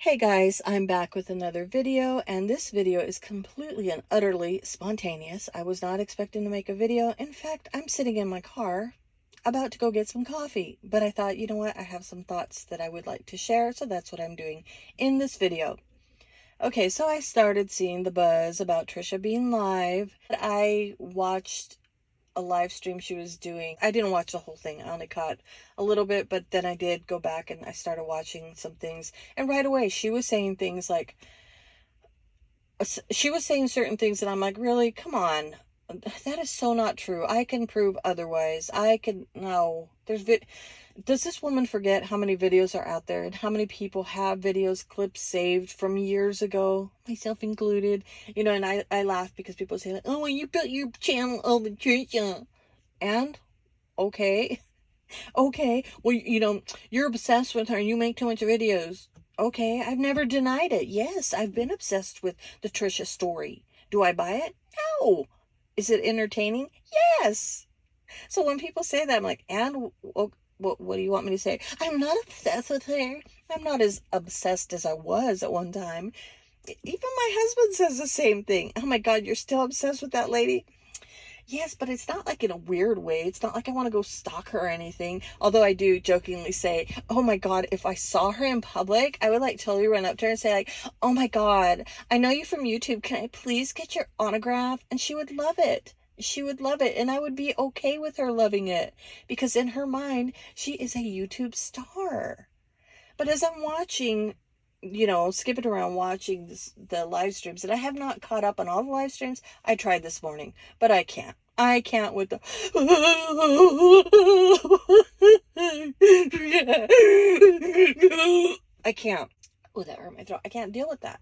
Hey guys, I'm back with another video, and this video is completely and utterly spontaneous. I was not expecting to make a video. In fact, I'm sitting in my car about to go get some coffee, but I thought, you know what, I have some thoughts that I would like to share, so that's what I'm doing in this video. Okay, so I started seeing the buzz about Trisha being live. I watched a live stream she was doing. I didn't watch the whole thing. I only caught a little bit, but then I did go back and I started watching some things. And right away, she was saying things like, she was saying certain things that I'm like, really? Come on. That is so not true. I can prove otherwise. No. Does this woman forget how many videos are out there and how many people have videos, clips saved from years ago, myself included? And I laugh because people say, like, oh, well, you built your channel over Trisha. And, okay, okay, well, you're obsessed with her and you make too much videos. Okay, I've never denied it. Yes, I've been obsessed with the Trisha story. Do I buy it? No. Is it entertaining? Yes. So when people say that, I'm like, and what do you want me to say? I'm not obsessed with her. I'm not as obsessed as I was at one time. Even my husband says the same thing. Oh my God, you're still obsessed with that lady? Yes, but it's not like in a weird way. It's not like I want to go stalk her or anything. Although I do jokingly say, oh my God, if I saw her in public, I would like totally run up to her and say like, oh my God, I know you from YouTube. Can I please get your autograph? And she would love it. She would love it. And I would be okay with her loving it because in her mind, she is a YouTube star. But as I'm watching, skipping around watching the live streams, and I have not caught up on all the live streams. I tried this morning, but I can't. I can't with the I can't. Oh, that hurt my throat. I can't deal with that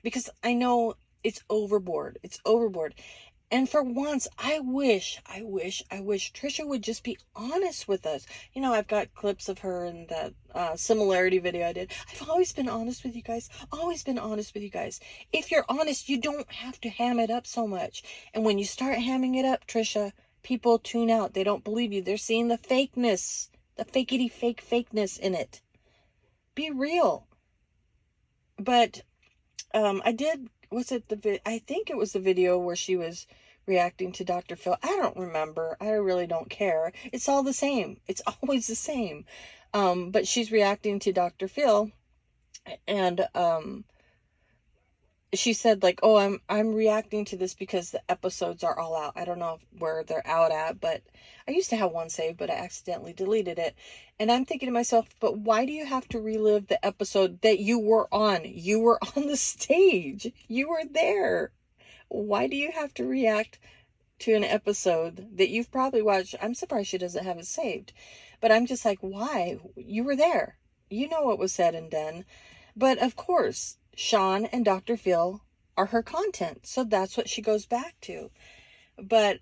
because I know it's overboard. It's overboard. And for once, I wish Trisha would just be honest with us. I've got clips of her in that similarity video I did. I've always been honest with you guys. Always been honest with you guys. If you're honest, you don't have to ham it up so much. And when you start hamming it up, Trisha, people tune out. They don't believe you. They're seeing the fakeness, the fakeness in it. Be real. But I did, I think it was the video where she was reacting to Dr. Phil. I don't remember. I really don't care. It's all the same. It's always the same. But she's reacting to Dr. Phil, and she said like, oh, I'm reacting to this because the episodes are all out. I don't know where they're out at, but I used to have one saved, but I accidentally deleted it. And I'm thinking to myself, but why do you have to relive the episode that you were on? You were on the stage. You were there. Why do you have to react to an episode that you've probably watched? I'm surprised she doesn't have it saved. But I'm just like, why? You were there. You know what was said and done. But of course, Sean and Dr. Phil are her content. So that's what she goes back to. But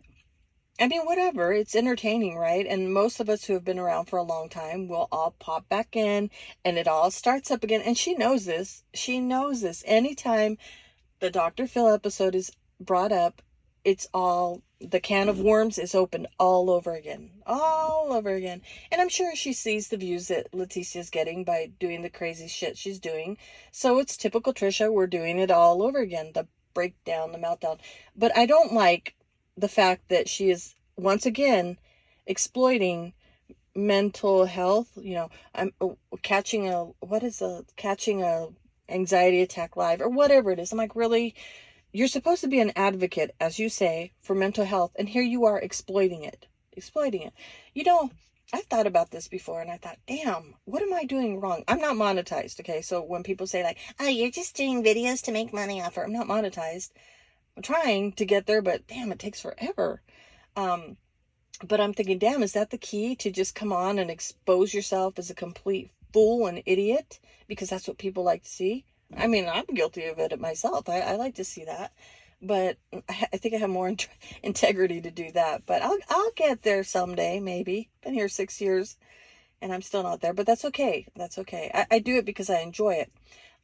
I mean, whatever. It's entertaining, right? And most of us who have been around for a long time will all pop back in and it all starts up again. And she knows this. She knows this. Anytime the Dr. Phil episode is brought up, it's all, the can of worms is opened all over again. All over again. And I'm sure she sees the views that Leticia's getting by doing the crazy shit she's doing. So it's typical Trisha. We're doing it all over again. The breakdown, the meltdown. But I don't like the fact that she is once again exploiting mental health. I'm catching a anxiety attack live or whatever it is. I'm like, really? You're supposed to be an advocate, as you say, for mental health, and here you are exploiting it. I've thought about this before, and I thought, damn, what am I doing wrong? I'm not monetized, okay? So when people say like, oh, you're just doing videos to make money off her, I'm not monetized. I'm trying to get there, but damn, it takes forever. But I'm thinking, damn, is that the key, to just come on and expose yourself as a complete fool and idiot? Because that's what people like to see. I mean, I'm guilty of it myself. I like to see that. But I think I have more integrity to do that. But I'll get there someday, maybe. Been here 6 years and I'm still not there. But that's okay. That's okay. I do it because I enjoy it.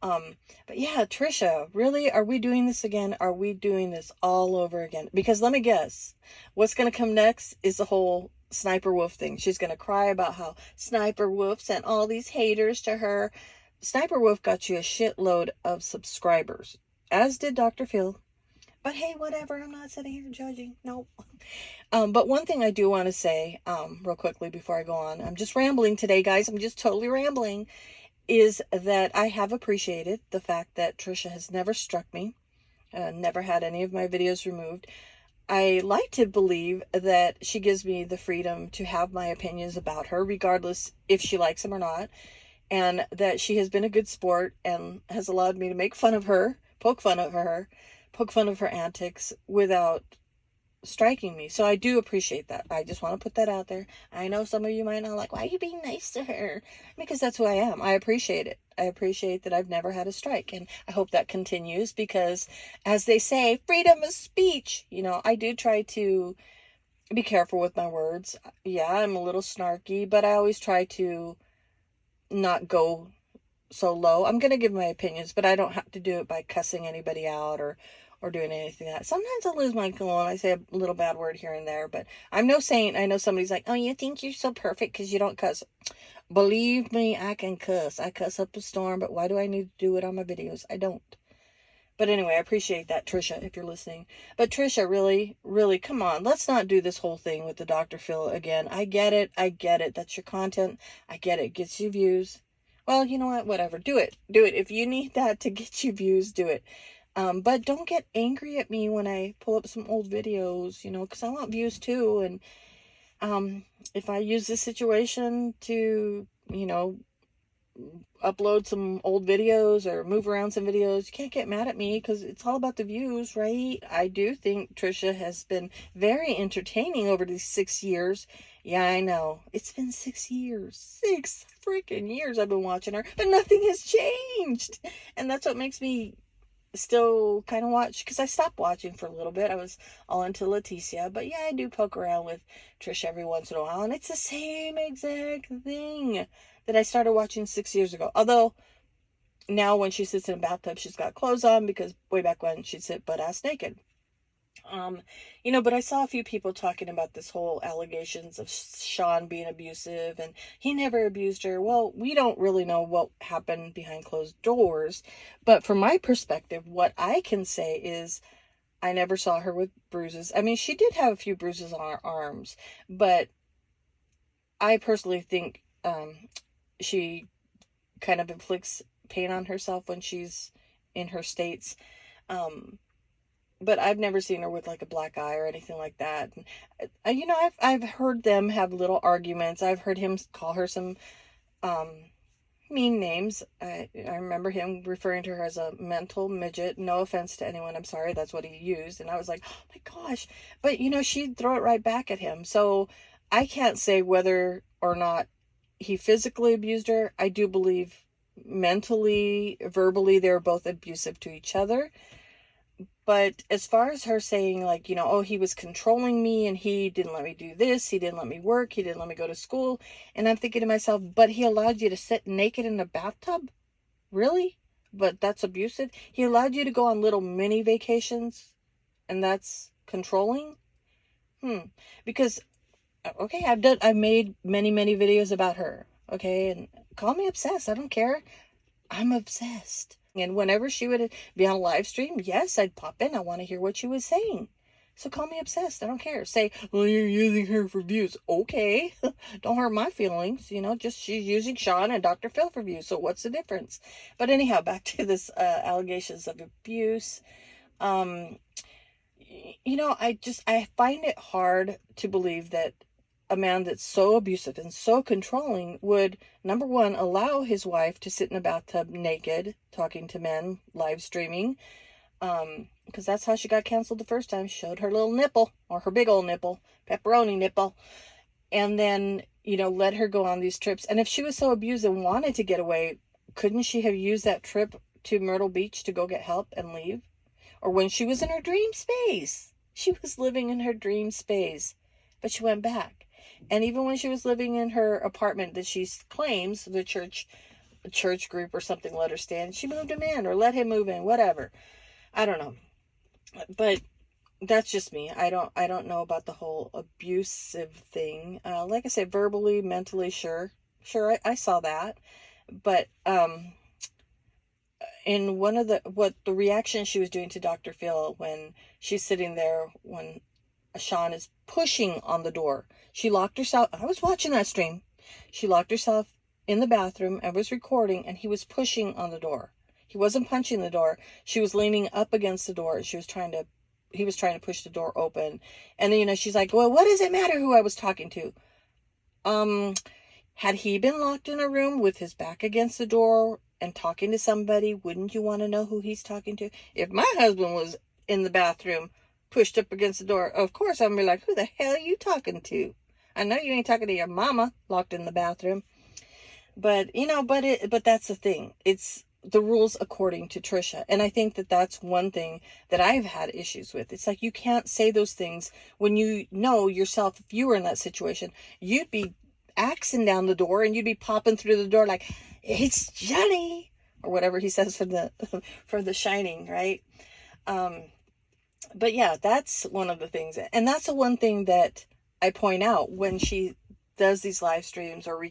But yeah, Trisha, really? Are we doing this again? Are we doing this all over again? Because let me guess, what's going to come next is the whole Sniper Wolf thing. She's going to cry about how Sniper Wolf sent all these haters to her. Sniper Wolf got you a shitload of subscribers, as did Dr. Phil. But hey, whatever, I'm not sitting here judging. No. But one thing I do want to say, real quickly before I go on, I'm just rambling today, guys. I'm just totally rambling. Is that I have appreciated the fact that Trisha has never struck me, never had any of my videos removed. I like to believe that she gives me the freedom to have my opinions about her, regardless if she likes them or not, and that she has been a good sport and has allowed me to make fun of her, poke fun of her, poke fun of her antics without striking me. So I do appreciate that. I just want to put that out there. I know some of you might not like, why are you being nice to her? Because that's who I am. I appreciate it. I appreciate that I've never had a strike, and I hope that continues because, as they say, freedom of speech. I do try to be careful with my words. Yeah, I'm a little snarky, but I always try to not go so low. I'm going to give my opinions, but I don't have to do it by cussing anybody out or doing anything like that. Sometimes I lose my cool and I say a little bad word here and there, but I'm no saint. I know somebody's like, oh, you think you're so perfect because you don't cuss. Believe me, I can cuss. I cuss up a storm, but why do I need to do it on my videos? I don't. But anyway, I appreciate that, Trisha, if you're listening. But Trisha, really, really, come on. Let's not do this whole thing with the Dr. Phil again. I get it. I get it. That's your content. I get it. It gets you views. Well, you know what? Whatever. Do it. Do it. If you need that to get you views, do it. But don't get angry at me when I pull up some old videos, because I want views too. And if I use this situation to, upload some old videos or move around some videos, you can't get mad at me because it's all about the views, right? I do think Trisha has been very entertaining over these 6 years. Yeah, I know. It's been 6 years. 6 freaking years I've been watching her, but nothing has changed. And that's what makes me still kind of watch, because I stopped watching for a little bit. I was all into Leticia, but yeah, I do poke around with Trish every once in a while, and it's the same exact thing that I started watching 6 years ago. Although now when she sits in a bathtub, she's got clothes on, because way back when she'd sit butt ass naked. But I saw a few people talking about this whole allegations of Sean being abusive and he never abused her. Well, we don't really know what happened behind closed doors, but from my perspective, what I can say is I never saw her with bruises. I mean, she did have a few bruises on her arms, but I personally think she kind of inflicts pain on herself when she's in her states. But I've never seen her with like a black eye or anything like that. I've heard them have little arguments. I've heard him call her some mean names. I remember him referring to her as a mental midget. No offense to anyone. I'm sorry. That's what he used. And I was like, oh my gosh. But she'd throw it right back at him. So I can't say whether or not he physically abused her. I do believe mentally, verbally, they were both abusive to each other. But as far as her saying, like, oh, he was controlling me and he didn't let me do this, he didn't let me work, he didn't let me go to school. And I'm thinking to myself, but he allowed you to sit naked in a bathtub? Really? But that's abusive? He allowed you to go on little mini vacations and that's controlling? Because, okay, I've made many, many videos about her. Okay, and call me obsessed. I don't care. I'm obsessed. And whenever she would be on a live stream, yes, I'd pop in. I want to hear what she was saying. So call me obsessed. I don't care. Say, well, you're using her for views. Okay. Don't hurt my feelings. Just she's using Sean and Dr. Phil for views. So what's the difference? But anyhow, back to this allegations of abuse. I find it hard to believe that a man that's so abusive and so controlling would, number one, allow his wife to sit in a bathtub naked, talking to men, live streaming, because that's how she got canceled the first time. She showed her little nipple, or her big old nipple, pepperoni nipple, and then, let her go on these trips. And if she was so abused and wanted to get away, couldn't she have used that trip to Myrtle Beach to go get help and leave? Or when she was in her dream space. She was living in her dream space, but she went back. And even when she was living in her apartment that she claims the church group or something let her stay in, she moved him in or let him move in, whatever. I don't know. But that's just me. I don't know about the whole abusive thing. Like I said, verbally, mentally, sure, I saw that. But in what the reaction she was doing to Dr. Phil when she's sitting there when Sean is pushing on the door. She locked herself. I was watching that stream. She locked herself in the bathroom and was recording, and he was pushing on the door. He wasn't punching the door. She was leaning up against the door. He was trying to push the door open. And then, she's like, well, what does it matter who I was talking to? Had he been locked in a room with his back against the door and talking to somebody, wouldn't you want to know who he's talking to? If my husband was in the bathroom, pushed up against the door, of course I'm gonna be like, who the hell are you talking to? I know you ain't talking to your mama locked in the bathroom. But, but that's the thing. It's the rules according to Trisha. And I think that that's one thing that I've had issues with. It's like, you can't say those things when you know yourself, if you were in that situation, you'd be axing down the door and you'd be popping through the door like, it's Johnny, or whatever he says for the Shining, right? But yeah, that's one of the things. And that's the one thing that I point out when she does these live streams or,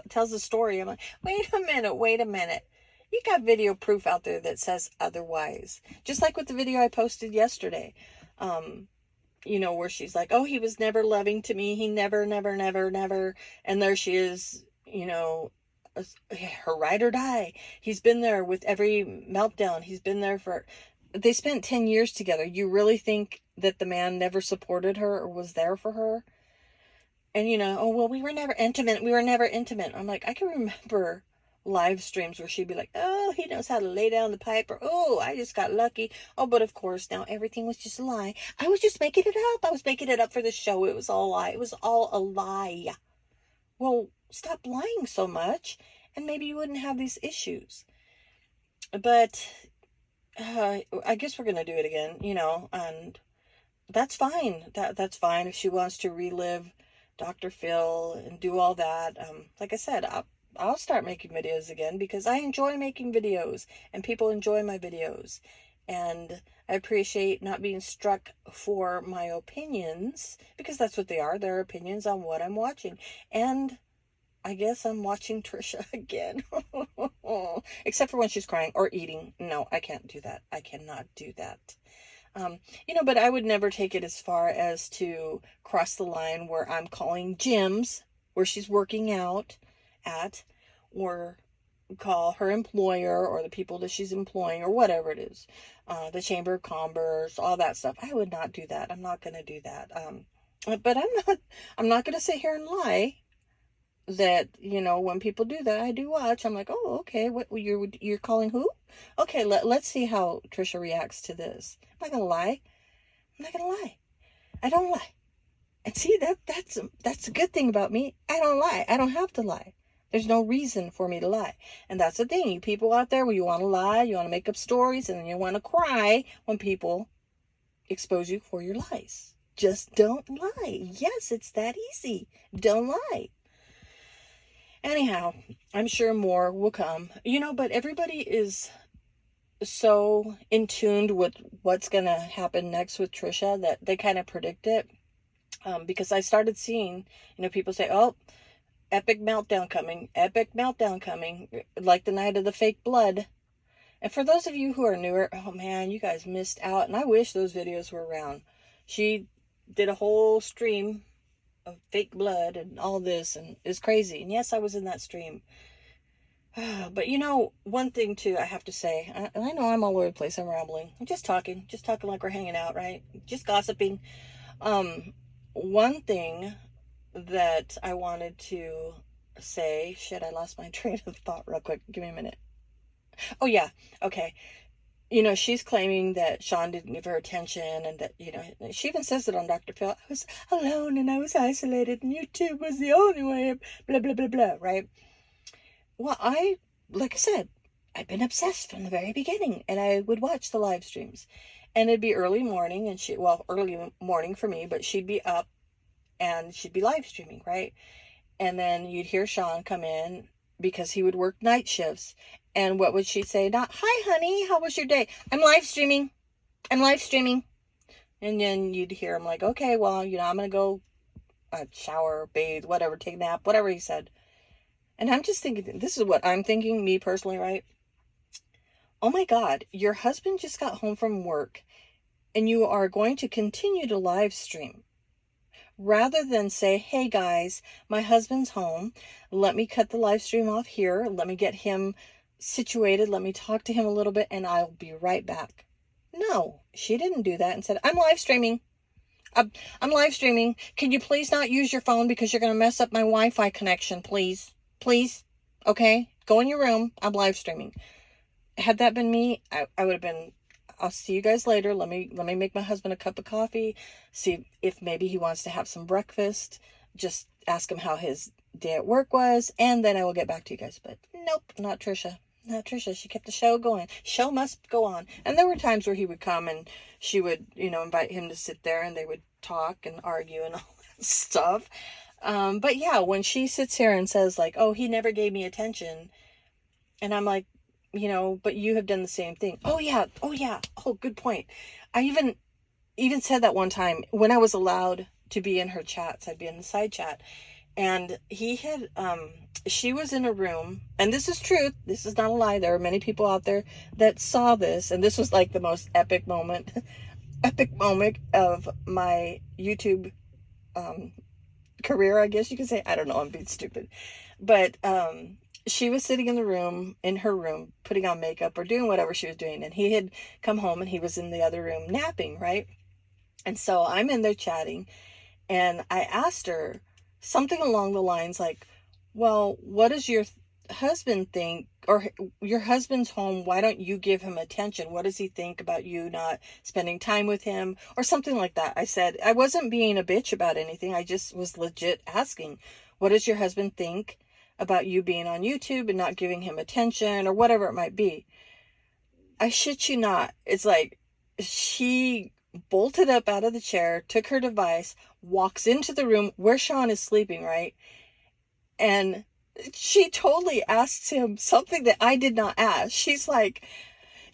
tells a story. I'm like, wait a minute. You got video proof out there that says otherwise. Just like with the video I posted yesterday, where she's like, oh, he was never loving to me. He never. And there she is, her ride or die. He's been there with every meltdown. He's been there they spent 10 years together. You really think that the man never supported her or was there for her? And, oh, well, we were never intimate. I'm like, I can remember live streams where she'd be like, oh, he knows how to lay down the pipe, or, oh, I just got lucky. Oh, but of course, now everything was just a lie. I was just making it up. I was making it up for the show. It was all a lie. It was all a lie. Well, stop lying so much, and maybe you wouldn't have these issues. But I guess we're going to do it again, and that's fine. That's fine if she wants to relive Dr. Phil and do all that. Like I said, I'll start making videos again because I enjoy making videos and people enjoy my videos. And I appreciate not being struck for my opinions, because that's what they are. They're opinions on what I'm watching. And I guess I'm watching Trisha again. Except for when she's crying or eating. No, I can't do that. I cannot do that. But I would never take it as far as to cross the line where I'm calling gyms where she's working out at, or call her employer or the people that she's employing or whatever it is, the Chamber of Commerce, all that stuff. I would not do that. I'm not going to do that. But I'm not going to sit here and lie that, when people do that, I do watch. I'm like, oh, okay, what you're calling who? Okay, let's see how Trisha reacts to this. I'm not gonna lie. I don't lie. And see, that's a good thing about me. I don't lie. I don't have to lie. There's no reason for me to lie. And that's the thing. You people out there where you want to lie, you want to make up stories, and then you want to cry when people expose you for your lies. Just don't lie. Yes, it's that easy. Don't lie. Anyhow, I'm sure more will come. But everybody is so in tune with what's going to happen next with Trisha that they kind of predict it. Because I started seeing, people say, oh, epic meltdown coming, like the night of the fake blood. And for those of you who are newer, oh man, you guys missed out. And I wish those videos were around. She did a whole stream of fake blood and all this, and it's crazy. And yes, I was in that stream. But one thing too, I have to say, I know I'm all over the place, I'm rambling. I'm just talking like we're hanging out, right? Just gossiping. One thing that I wanted to say, shit, I lost my train of thought real quick. Give me a minute. Oh yeah, okay. She's claiming that Sean didn't give her attention, and that, she even says it on Dr. Phil. I was alone and I was isolated and YouTube was the only way, blah, blah, blah, blah, right? Well, like I said, I've been obsessed from the very beginning, and I would watch the live streams, and it'd be early morning, and early morning for me, but she'd be up and she'd be live streaming, right? And then you'd hear Sean come in because he would work night shifts. And what would she say? Not, hi, honey, how was your day? I'm live streaming. And then you'd hear him like, okay, well, I'm going to go shower, bathe, whatever, take a nap, whatever he said. And I'm just thinking, this is what I'm thinking, me personally, right? oh my God, your husband just got home from work and you are going to continue to live stream. Rather than say, hey guys, my husband's home. Let me cut the live stream off here. Let me get him situated. Let me talk to him a little bit and I'll be right back. No, she didn't do that and said, I'm live streaming. I'm live streaming. Can you please not use your phone because you're going to mess up my Wi-Fi connection, please? Please? Okay? Go in your room. I'm live streaming. Had that been me, I would have been, I'll see you guys later. Let me make my husband a cup of coffee. See if maybe he wants to have some breakfast. Just ask him how his day at work was. And then I will get back to you guys. But nope, not Trisha. Not Trisha. She kept the show going. Show must go on. And there were times where he would come and she would, invite him to sit there and they would talk and argue and all that stuff. But yeah, when she sits here and says like, oh, he never gave me attention. And I'm like, but you have done the same thing. Oh yeah. Oh, good point. I even said that one time when I was allowed to be in her chats. I'd be in the side chat. And he had, she was in a room, and this is truth. This is not a lie. There are many people out there that saw this, and this was like the most epic moment of my YouTube, career, I guess you could say. I don't know. I'm being stupid, but, she was sitting in her room, putting on makeup or doing whatever she was doing. And he had come home and he was in the other room napping, right? And so I'm in there chatting and I asked her something along the lines like, well, what does your husband think? Or your husband's home, why don't you give him attention? What does he think about you not spending time with him? Or something like that. I said, I wasn't being a bitch about anything. I just was legit asking, what does your husband think about you being on YouTube and not giving him attention or whatever it might be? I shit you not. It's like she bolted up out of the chair, took her device, walks into the room where Sean is sleeping, right? And she totally asks him something that I did not ask. She's like,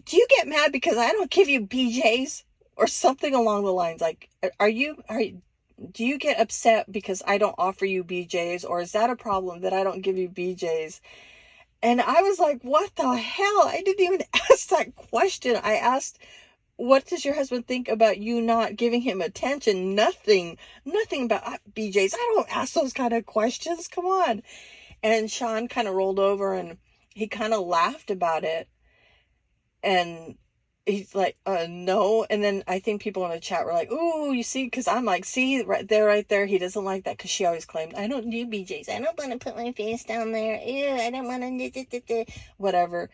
do you get mad because I don't give you BJs? Or something along the lines like, do you get upset because I don't offer you BJs? Or is that a problem that I don't give you BJs? And I was like, what the hell? I didn't even ask that question. I asked, what does your husband think about you not giving him attention? Nothing about BJs. I don't ask those kind of questions. Come on. And Sean kind of rolled over and he kind of laughed about it. And he's like, no. And then I think people in the chat were like, ooh, you see, because I'm like, see, right there, he doesn't like that, because she always claimed, I don't do BJs. I don't want to put my face down there. Ew, I don't want to, whatever.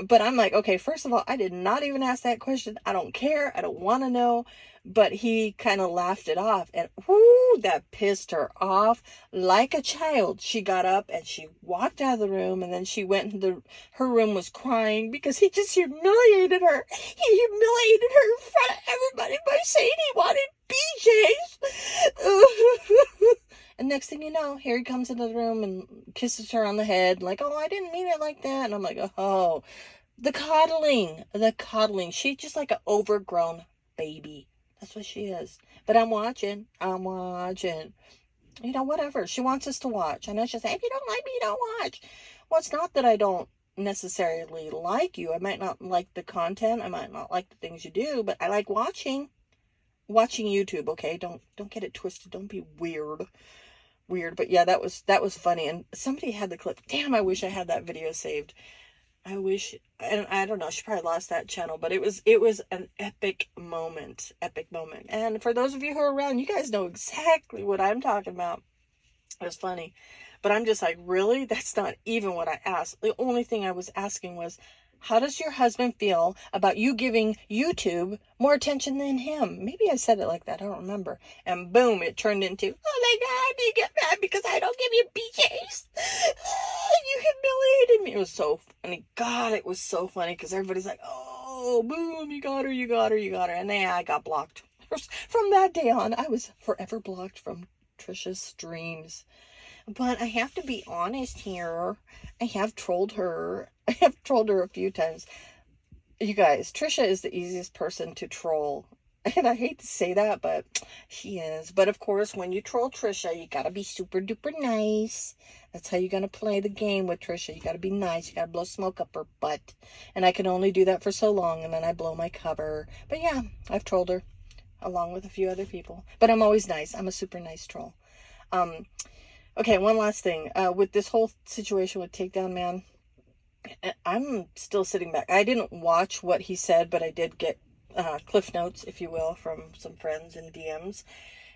But I'm like, okay, first of all, I did not even ask that question. I don't care. I don't want to know. But he kind of laughed it off, and whoo, that pissed her off like a child. She got up and she walked out of the room, and then she went into her room, was crying because he just humiliated her. He humiliated her in front of everybody by saying he wanted BJ's. And next thing you know, here he comes into the room and kisses her on the head, like, oh, I didn't mean it like that. And I'm like, oh, the coddling. She's just like an overgrown baby. That's what she is. But I'm watching. Whatever. She wants us to watch. I know she'll say, if you don't like me, you don't watch. Well, it's not that I don't necessarily like you. I might not like the content. I might not like the things you do, but I like watching YouTube, okay? Don't get it twisted. Don't be weird. But yeah, that was funny. And somebody had the clip. Damn, I wish I had that video saved. I wish, and I don't know, she probably lost that channel, but it was an epic moment. And for those of you who are around, you guys know exactly what I'm talking about. It was funny, but I'm just like, really? That's not even what I asked. The only thing I was asking was, how does your husband feel about you giving YouTube more attention than him? Maybe I said it like that. I don't remember. And boom, it turned into, oh my God, you get mad because I don't give you BJs. You humiliated me. It was so funny. God, it was so funny because everybody's like, oh, boom, you got her. And then I got blocked. From that day on, I was forever blocked from Trisha's streams. But I have to be honest here. I have trolled her a few times. You guys, Trisha is the easiest person to troll And I hate to say that, but she is. But of course, when you troll Trisha, you gotta be super duper nice. That's how you're gonna play the game with Trisha. You gotta be nice. You gotta blow smoke up her butt. And I can only do that for so long, and then I blow my cover. But yeah, I've trolled her along with a few other people. But I'm always nice. I'm a super nice troll. Okay, one last thing. With this whole situation with Takedown Man, I'm still sitting back. I didn't watch what he said, but I did get cliff notes, if you will, from some friends and DMs.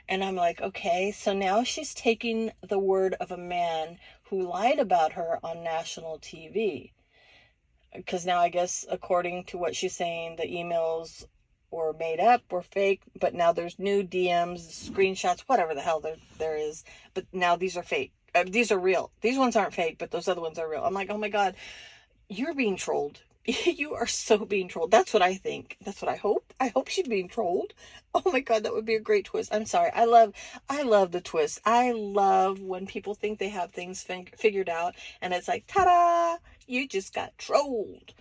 And I'm like, okay, so now she's taking the word of a man who lied about her on national TV. Because now I guess, according to what she's saying, the emails were made up, were fake, but now there's new DMs, screenshots, whatever the hell there is. But now these are fake. These are real. These ones aren't fake, but those other ones are real. I'm like, oh my God, you're being trolled. You are so being trolled. That's what I think. That's what I hope. I hope she's being trolled. Oh my God, that would be a great twist. I'm sorry. I love the twist. I love when people think they have things figured out, and it's like, ta-da! You just got trolled.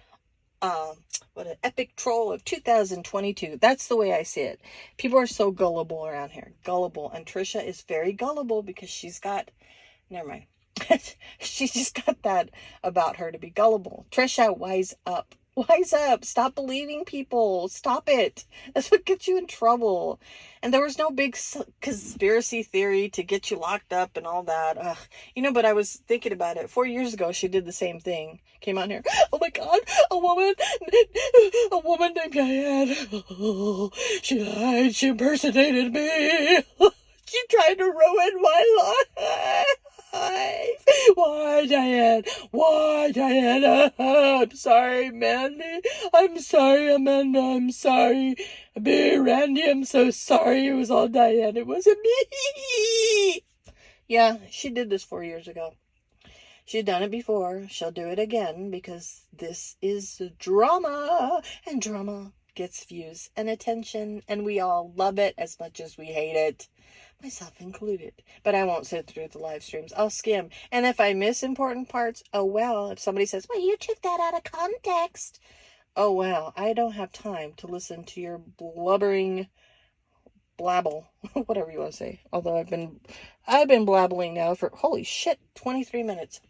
What an epic troll of 2022. That's the way I see it. People are so gullible around here. Gullible. And Trisha is very gullible because she's got, never mind. She's just got that about her to be gullible. Trisha, wise up. Wise up. Stop believing people. Stop it. That's what gets you in trouble. And there was no big conspiracy theory to get you locked up and all that. Ugh. But I was thinking about it. 4 years ago, she did the same thing. Came out here. Oh my God, a woman named Diane. Oh, she lied. She impersonated me. She tried to ruin my life. Why, Diane? Why, Diana? I'm sorry, Mandy. I'm sorry, Amanda. I'm sorry. Randy, I'm so sorry. It was all Diane. It wasn't me. Yeah, she did this 4 years ago. She's done it before. She'll do it again because this is drama. And drama gets views and attention. And we all love it as much as we hate it. Myself included. But I won't sit through the live streams. I'll skim. And if I miss important parts, oh well. If somebody says, well, you took that out of context. Oh well. I don't have time to listen to your blubbering blabble. Whatever you want to say. Although I've been blabbling now for, holy shit, 23 minutes.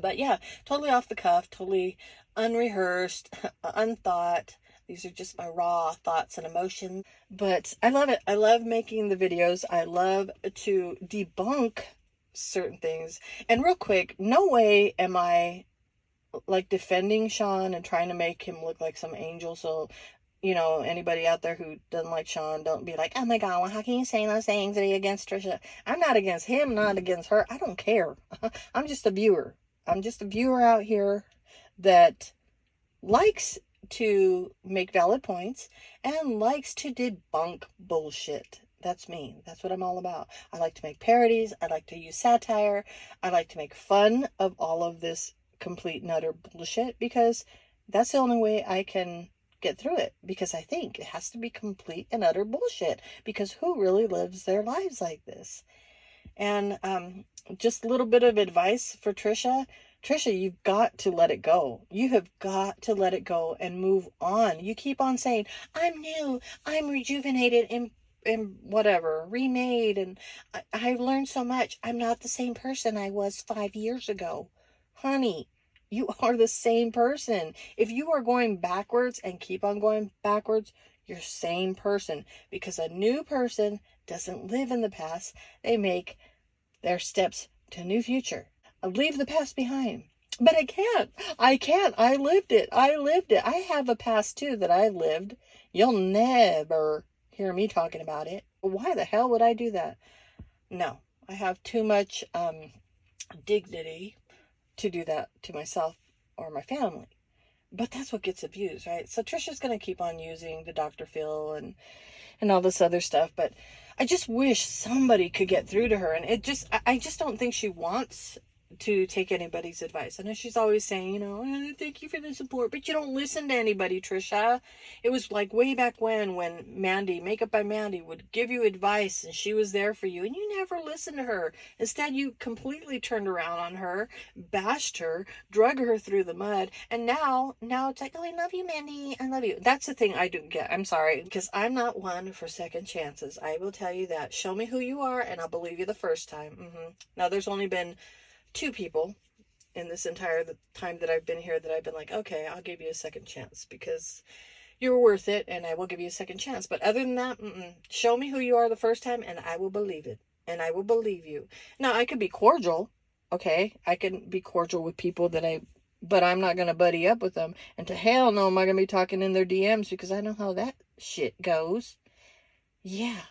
But yeah, totally off the cuff, totally unrehearsed, unthought. These are just my raw thoughts and emotions. But I love it. I love making the videos. I love to debunk certain things. And real quick, no way am I like defending Sean and trying to make him look like some angel. So, anybody out there who doesn't like Sean, don't be like, oh my God, well, how can you say those things against Trisha? I'm not against him, not against her. I don't care. I'm just a viewer. I'm just a viewer out here that likes to make valid points and likes to debunk bullshit. That's me. That's what I'm all about. I like to make parodies. I like to use satire. I like to make fun of all of this complete and utter bullshit because that's the only way I can get through it, because I think it has to be complete and utter bullshit, because who really lives their lives like this? And just a little bit of advice for Trisha. Trisha, you've got to let it go. You have got to let it go and move on. You keep on saying, I'm new, I'm rejuvenated and whatever, remade, and I've learned so much. I'm not the same person I was 5 years ago. Honey, you are the same person. If you are going backwards and keep on going backwards, you're the same person, because a new person doesn't live in the past. They make their steps to a new future. Leave the past behind. But I can't. I lived it. I have a past too that I lived. You'll never hear me talking about it. Why the hell would I do that? No, I have too much dignity to do that to myself or my family. But that's what gets abused, right? So Trisha's going to keep on using the Dr. Phil and all this other stuff. But I just wish somebody could get through to her. And I just don't think she wants to take anybody's advice. I know she's always saying, thank you for the support, but you don't listen to anybody, Trisha. It was like way back when Mandy, Makeup by Mandy, would give you advice and she was there for you and you never listened to her. Instead, you completely turned around on her, bashed her, drug her through the mud, and now it's like, oh, I love you, Mandy. I love you. That's the thing I don't get. I'm sorry, because I'm not one for second chances. I will tell you that. Show me who you are and I'll believe you the first time. Now, there's only been 2 people in this entire time that I've been here that I've been like, okay, I'll give you a second chance because you're worth it and I will give you a second chance. But other than that, show me who you are the first time and I will believe it. And I will believe you. Now, I could be cordial, okay? I can be cordial with people but I'm not going to buddy up with them. And to hell no am I going to be talking in their DMs because I know how that shit goes. Yeah.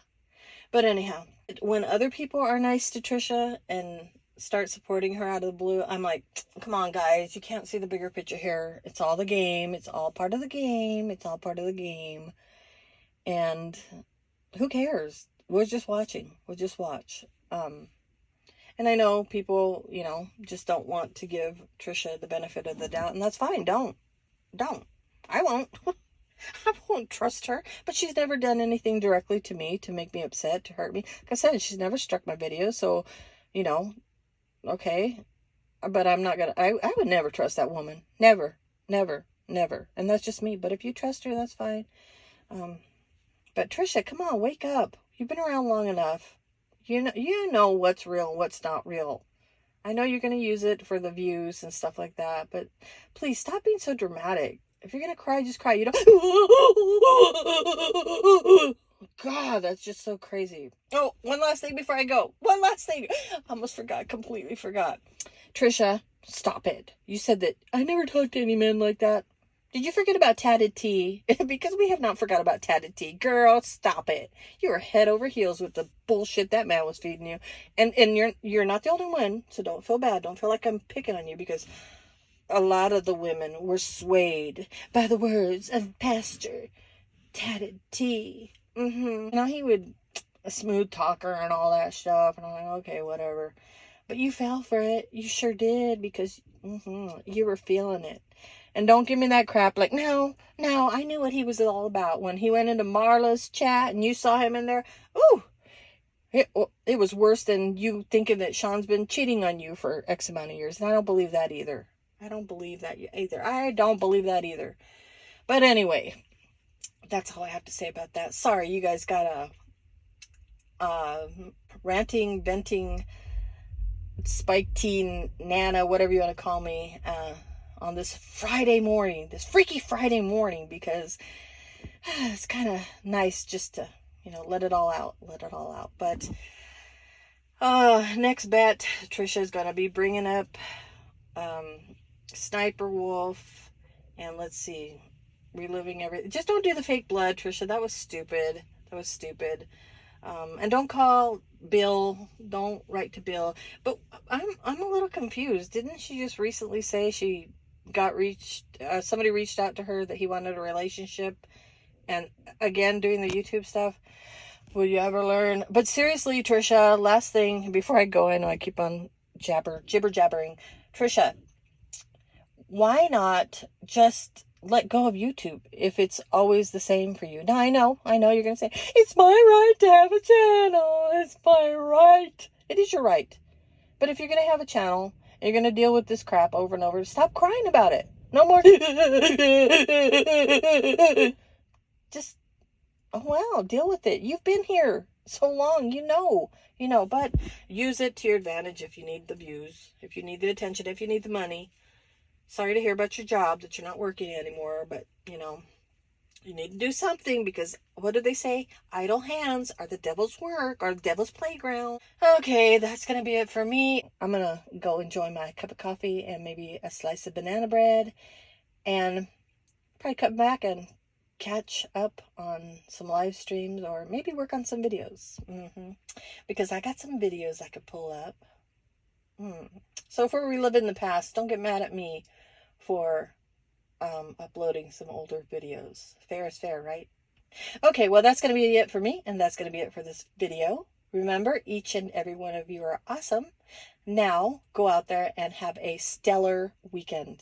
But anyhow, when other people are nice to Trisha and start supporting her out of the blue, I'm like, come on, guys, you can't see the bigger picture here. It's all the game. It's all part of the game. It's all part of the game. And who cares? We're just watching. We'll just watch. And I know people, just don't want to give Trisha the benefit of the doubt, and that's fine. Don't. I won't. I won't trust her, but she's never done anything directly to me to make me upset, to hurt me. Like I said, she's never struck my videos, so, okay. But I'm not gonna, I would never trust that woman. Never, never, never. And that's just me. But if you trust her, that's fine. But Trisha, come on, wake up. You've been around long enough. You know what's real and what's not real. I know you're going to use it for the views and stuff like that, but please stop being so dramatic. If you're going to cry, just cry. You don't. God, that's just so crazy. Oh, one last thing before I go. One last thing. I almost forgot. Completely forgot. Trisha, stop it. You said that I never talked to any men like that. Did you forget about Tatted T? Because we have not forgot about Tatted T. Girl, stop it. You were head over heels with the bullshit that man was feeding you. And you're not the only one, so don't feel bad. Don't feel like I'm picking on you because a lot of the women were swayed by the words of Pastor Tatted T. He would a smooth talker and all that stuff. And I'm like, okay, whatever. But you fell for it. You sure did because you were feeling it. And don't give me that crap like, no, I knew what he was all about. When he went into Marla's chat and you saw him in there, ooh, it was worse than you thinking that Sean's been cheating on you for X amount of years. And I don't believe that either. I don't believe that either. But anyway, that's all I have to say about that. Sorry, you guys got a ranting, venting, spike teen, Nana, whatever you want to call me, on this freaky Friday morning, because it's kind of nice just to, let it all out. But next bet, Trisha's going to be bringing up Sniper Wolf, and let's see, reliving everything. Just don't do the fake blood, Trisha. That was stupid. And don't call Bill. Don't write to Bill. But I'm a little confused. Didn't she just recently say she got somebody reached out to her that he wanted a relationship? And again, doing the YouTube stuff. Will you ever learn? But seriously, Trisha, last thing before I go, I know I keep on jibber jabbering. Trisha, why not just let go of YouTube if it's always the same for you? Now, I know you're going to say, it's my right to have a channel. It's my right. It is your right. But if you're going to have a channel, and you're going to deal with this crap over and over, stop crying about it. No more. Just, deal with it. You've been here so long, but use it to your advantage if you need the views, if you need the attention, if you need the money. Sorry to hear about your job, that you're not working anymore, but, you need to do something because, what do they say? Idle hands are the devil's work, or the devil's playground. Okay, that's going to be it for me. I'm going to go enjoy my cup of coffee and maybe a slice of banana bread, and probably come back and catch up on some live streams, or maybe work on some videos. Because I got some videos I could pull up. So if we're reliving the past, don't get mad at me for uploading some older videos. Fair is fair, right? Okay, well, that's going to be it for me, and that's going to be it for this video. Remember, each and every one of you are awesome. Now, go out there and have a stellar weekend.